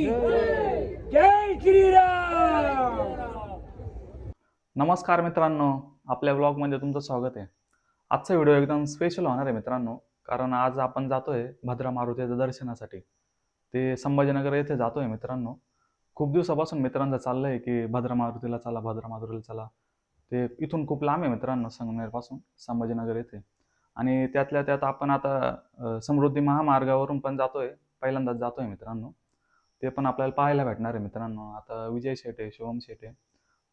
की जय श्रीराम. नमस्कार मित्रांनो, आपल्या व्लॉगमध्ये तुमचं स्वागत आहे. आजचा व्हिडिओ एकदम स्पेशल होणार आहे मित्रांनो, कारण आज आपण जातोय भद्रा मारुतीच्या दर्शनासाठी. ते संभाजीनगर येथे जातोय मित्रांनो. खूप दिवसापासून मित्रांचं चाललंय की भद्रा मारुतीला चला, भद्रा मारुतीला चला. ते इथून खूप लांब आहे मित्रांनो, संगमनेरपासून संभाजीनगर येथे. आणि त्यातल्या त्यात आपण आता समृद्धी महामार्गावरून पण जातोय, पहिल्यांदाच जातोय मित्रांनो. ते पण आपल्याला पाहायला भेटणार आहे मित्रांनो. आता विजय शेटे, शिवम शेटे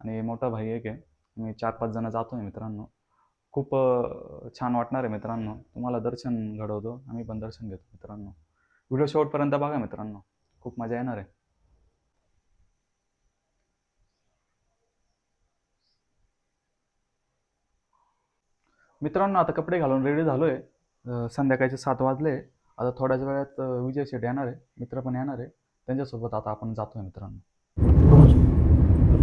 आणि मोठा भाई एक आहे. मी 4-5 जण जातोय मित्रांनो. खूप छान वाटणार आहे मित्रांनो. तुम्हाला दर्शन घडवतो, आम्ही पण दर्शन घेतो मित्रांनो. व्हिडिओ शेवटपर्यंत बघा मित्रांनो, खूप मजा येणार आहे. मित्रांनो आता कपडे घालून रेडी झालोय. संध्याकाळचे 7 वाजले. आता थोड्याच वेळात विजय शेट येणार आहे, मित्र पण येणार आहे. त्यांच्यासोबत आता आपण जातोय मित्रांनो.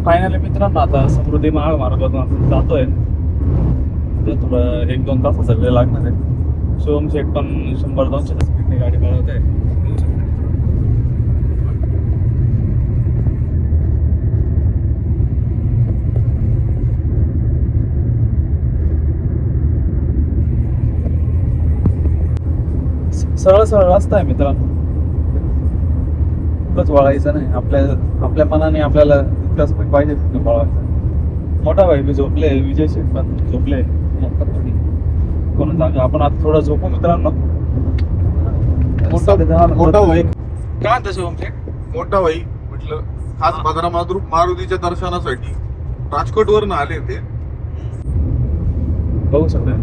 फायनली मित्रांनो आता समृद्धी महामार्गातून आपण जातोय. थोडं 1-2 तासाचा वेळ लागणार आहे. शिवम शेट पण 100-200 स्पीडने गाडी पळवत आहे. सरळ सरळ रस्ता आहे मित्रांनो. कुठंच वळायचं नाही. आपल्या मनाने आपल्याला तितकाच पाहिजे तिथं वळायचं. मोठा भाई बी झोपले, विजय शेठ पण झोपले. कोण जागा आपण आता थोडं झोपू मित्रांनो. मोठा भाई काय म्हणता शिवम शेठ? मोठा भाई म्हटलं खास भद्रा मारुतीच्या दर्शनासाठी राजकोट वरून आले ते. बघू शकता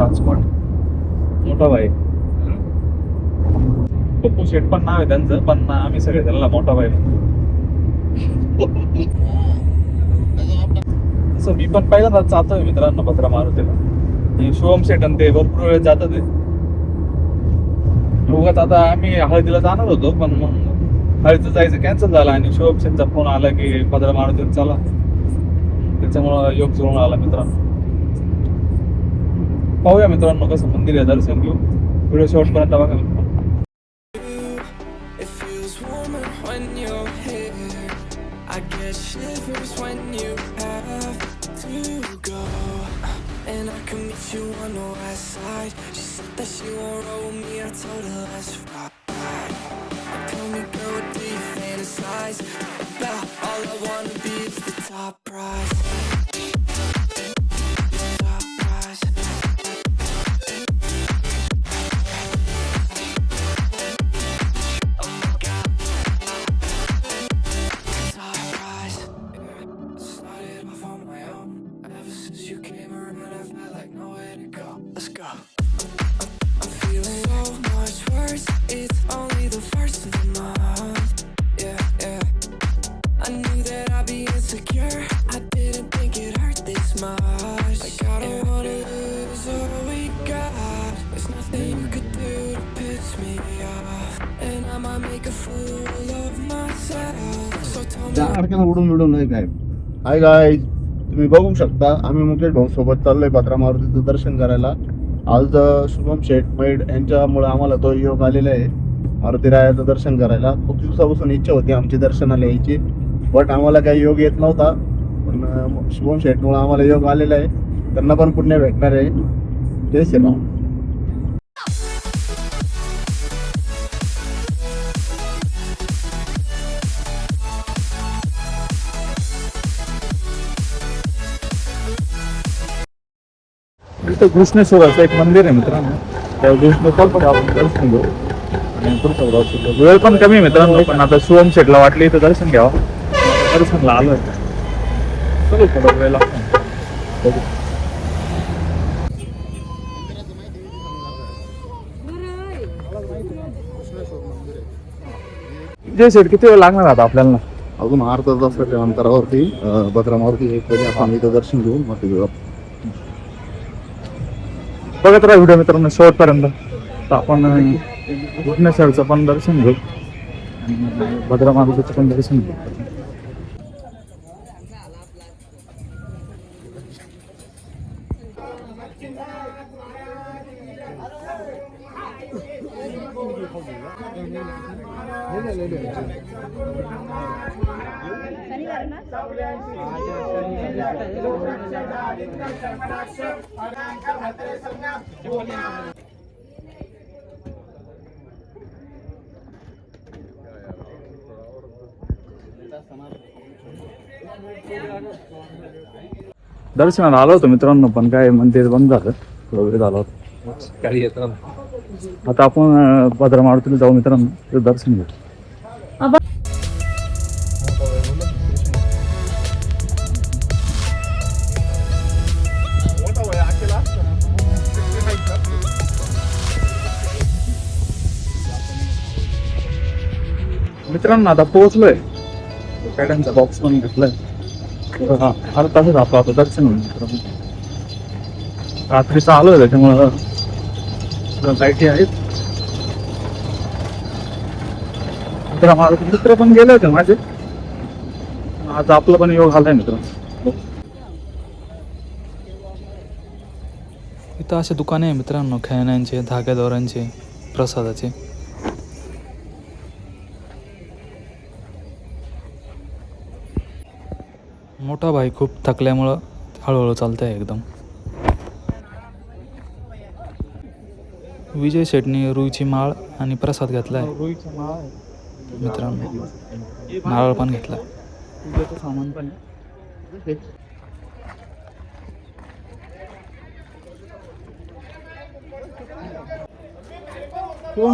राजकोट. मोठा भाई पप्पू शेठ पण नाव आहे त्यांचं, पण आम्ही सगळे त्यांना मोठा भाई असं. मी पण पहिल्यांदाच जातोय मित्रांनो भद्रा मारुतीला. शिवम शेठ आणि ते भरपूर वेळ जातात ते. उगाच आता आम्ही हळदीला जाणार होतो, पण मग हळदीचं जायचं कॅन्सल झालं आणि शिवम शेठचा फोन आला की भद्रा मारुतीला चला. त्याच्यामुळं योग जुळून आला मित्रांनो. पाहूया मित्रांनो कसं मंदिर आहे, दर्शन घेऊ. व्हिडिओ शेवटपर्यंत बघा मित्रांनो. When you're here, I get shivers when you have to go. And I can meet you on the west side. She said that she won't roll with me, I told her let's ride. Tell me girl, what do you fantasize about? All I wanna be is the top prize. Top prize. Let's go. I'm feeling so much worse. It's only the first of the month. Yeah, yeah. I knew that I'd be insecure. I didn't think it hurt this much. Like I don't wanna lose all we got. There's nothing you could do to piss me off. And I might make a fool of myself. So tell me. उडून उडून नाही काय. Hi guys, तुम्ही बघू शकता आम्ही मुकेश भाऊ सोबत चाललोय भद्रा मारुतीचं दर्शन करायला. आज शुभम शेठ मैड यांच्यामुळे आम्हाला तो योग आलेला आहे मारुती रायाचं दर्शन करायला. खूप दिवसापासून इच्छा होती आमची दर्शनाला यायची, बट आम्हाला काही योग येत नव्हता. पण शुभम शेठमुळे आम्हाला योग आलेला आहे. त्यांना पण पुण्य भेटणार आहे. जय श्रीराम. इथं घृष्णेश्वराचं एक मंदिर आहे मित्रांनो. त्या घृष्णेश्वर आपण दर्शन घेऊ आणि पुढचा व्लॉग सुरू. वेळ पण कमी आहे मित्रांनो, पण आता शिवम शेठला वाटलं इथं दर्शन घ्यावं. दर्शनला आलोय. चलो थोडा वेळ लागतो. विजय शेठ किती वेळ लागणार आता आपल्याला? अजून अर्धा तासाच्या अंतरावरती भद्रा मारुती आपण इथं दर्शन घेऊ. मग बघत राहा व्हिडिओ मित्रांनो शेवटपर्यंत. तर आपण घृष्णेश्वरचं पण दर्शन घेऊ आणि भद्रा मारुतीचं पण दर्शन घेऊ. दर्शनाला आलो होतो मित्रांनो, पण काय मंदिर बंद झालं, थोडा वेळ झाला होता. आता आपण भद्रा मारुतीला जाऊ मित्रांनो, तिथं दर्शन घेऊ. मित्रांनो आता पोहोचलोय, गाड्यांचा बॉक्स पण घेतलाय. हा आता तसंच आपलं आता दर्शन होईल मित्रांनो. रात्रीचं आलोय त्याच्यामुळं लाईटी आहेत. मित्र माझे मित्र पण गेले होते माझे, आज आपलं पण योग आलाय मित्रांनो. इथं असे दुकाने आहे मित्रांनो, खेळण्यांचे, धाग्या दोऱ्यांचे, प्रसादाचे. मोठा भाई खूप थकल्यामुळं हळूहळू चालतंय एकदम. विजय शेटनी रुईची माळ आणि प्रसाद घेतलाय मित्रांनो, नारळ पण घेतला. सामान पण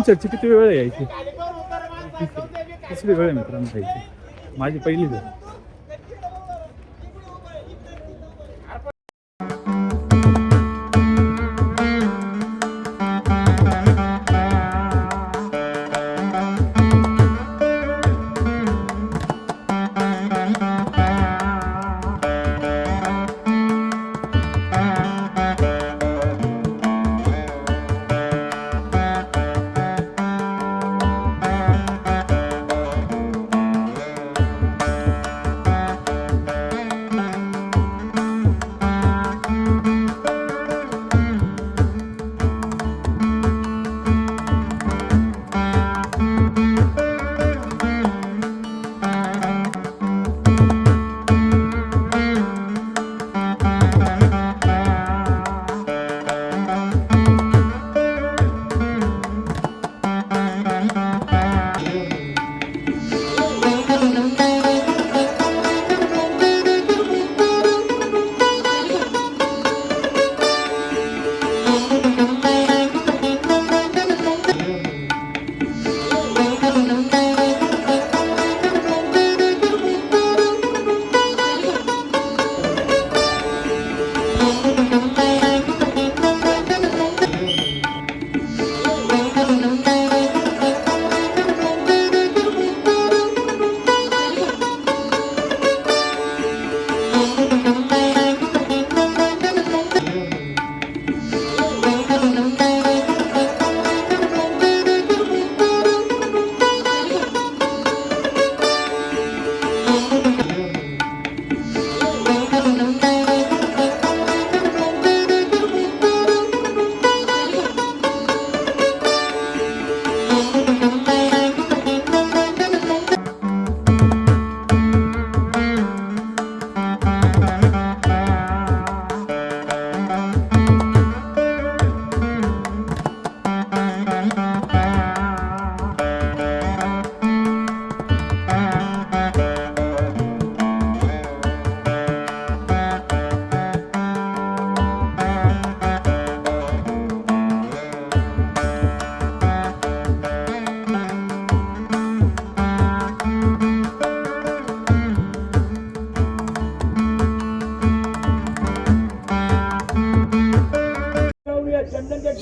शेटची किती वेळ आहे यायची? कसली वेळ आहे मित्रांनो यायची? माझी पहिली वेळ.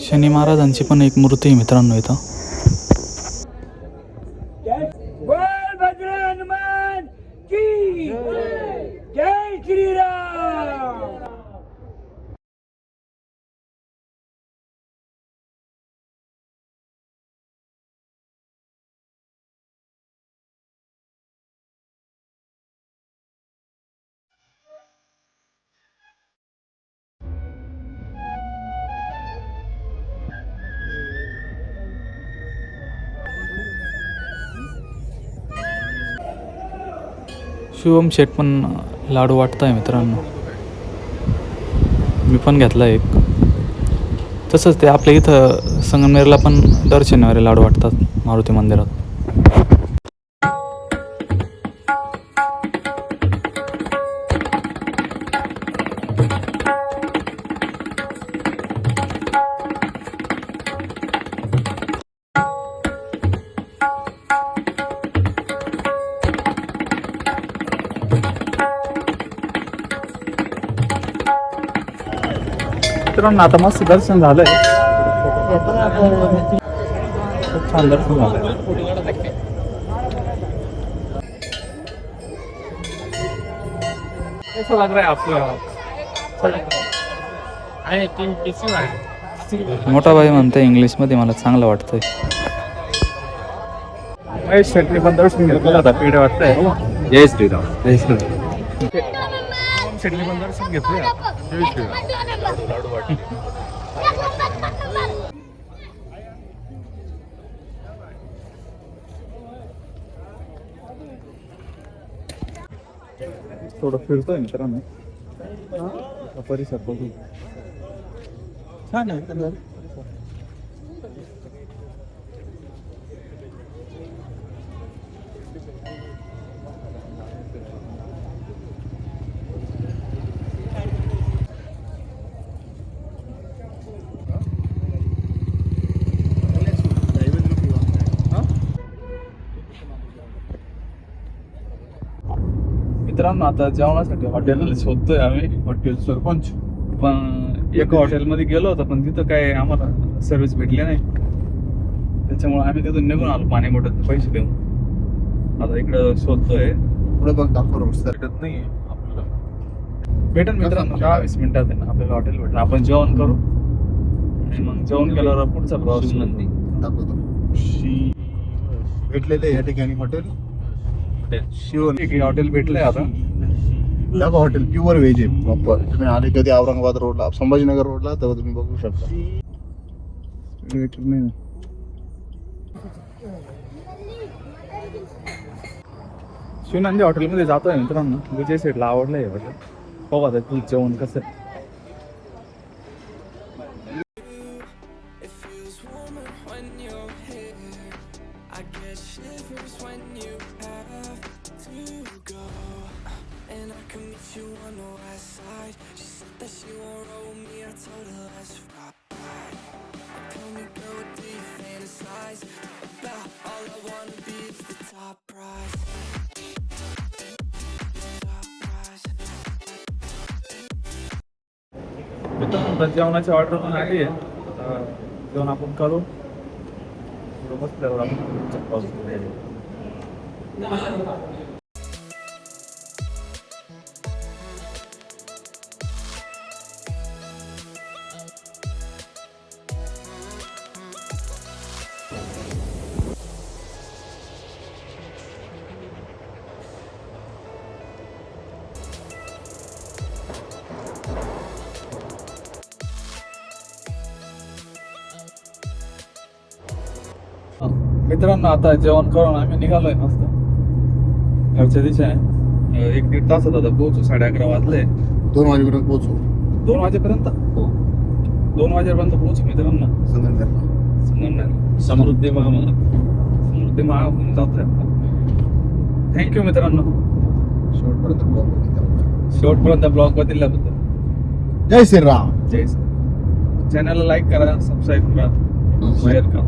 शनी महाराजांची पण एक मूर्ती आहे मित्रांनो इथं. बोल भद्र हनुमान की जय श्रीराम. शिवम शेठ पण लाडू वाटताय मित्रांनो. मी पण घेतला एक. तसंच ते आपल्या इथं संगमनेरला पण दर शनिवारी लाडू वाटतात मारुती मंदिरात. मित्रांनो आता मस्त दर्शन झालंय. खूप छान दर्शन झालंय. कैसा लग रहा है आपको? मोठा भाई म्हणतोय इंग्लिशमध्ये, मला चांगलं वाटतंय. महेश शेट्टी पण दर्शन घेतलं आता पेढे वाटतंय. जय श्रीराम. जय श्रीराम. शेट्टी पण दर्शन घेतले. जय श्रीराम. लाडू वाटते. थोडं फिरतोय मित्रांनो. परिसर बघू. छान आहे. मित्रांनो आता जेवणासाठी हॉटेल शोधतोय आम्ही. हॉटेल सरपंच. पण एका हॉटेलमध्ये गेलो होतो पण तिथं काय आम्हाला सर्व्हिस भेटली नाही. त्याच्यामुळे आम्ही तिथून निघून आलो पाणी बॉटलचे पैसे देऊन. आता इकडं शोधतोय. पुढे बघ दाखव भेटत नाही आपल्याला. भेटेल मित्रांनो 20 मिनिटात आहे ना आपल्याला हॉटेल भेटेल. आपण जेवण करू आणि मग जेवण केल्यावर पुढचा प्रवास दाखवतो. भेटलेले या ठिकाणी हॉटेल शिव हॉटेल भेटलंय आता. दाखव हॉटेल प्युअर व्हेज आहे प्रॉपर. तुम्ही आले कधी औरंगाबाद रोडला संभाजीनगर रोडला तेव्हा तुम्ही बघू शकता. शिवनंदी हॉटेलमध्ये जातोय मित्रांनो. विजय शेठला आवडलंय हॉटेल. बघा आता तू जेवण कसं. It feels warmer when you're here. I get shivers when you have to go. And I can meet you on the west side. She said that she won't roll me. I told her let's ride. Tell me, girl, what do you fantasize about? All I wanna be is the top prize. Top prize. मित्रांनो जेवणाची order पण आली आहे. आता जेवण आपण करू. थोडं बसल्यावर आपण पुढचा प्रवास करूया. मित्रांनो आता जेवण करून आम्ही निघालोय मस्त घरच्या दिशेने. 1-1.5 तासात आता पोहोचू. 11:30 वाजले. 2 वाजेपर्यंत पोहोचू. 2 वाजेपर्यंत. 2 वाजेपर्यंत पोहोचू मित्रांनो संगमनेरला. समृद्धी महामंदिर जातोय. थँक्यू मित्रांनो शेवटपर्यंत ब्लॉग बघितल्याबद्दल. जय श्रीराम. जय श्री. चॅनलला लाईक करा, सबस्क्राईब करा, शेअर करा.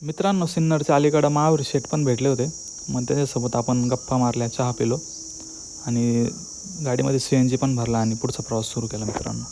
मित्रांनो सिन्नरच्या अलीकडं महावीर शेठ पण भेटले होते. मग त्याच्यासोबत आपण गप्पा मारल्या, चहा पिलो आणि गाडीमध्ये CNG पण भरला आणि पुढचा प्रवास सुरू केला मित्रांनो.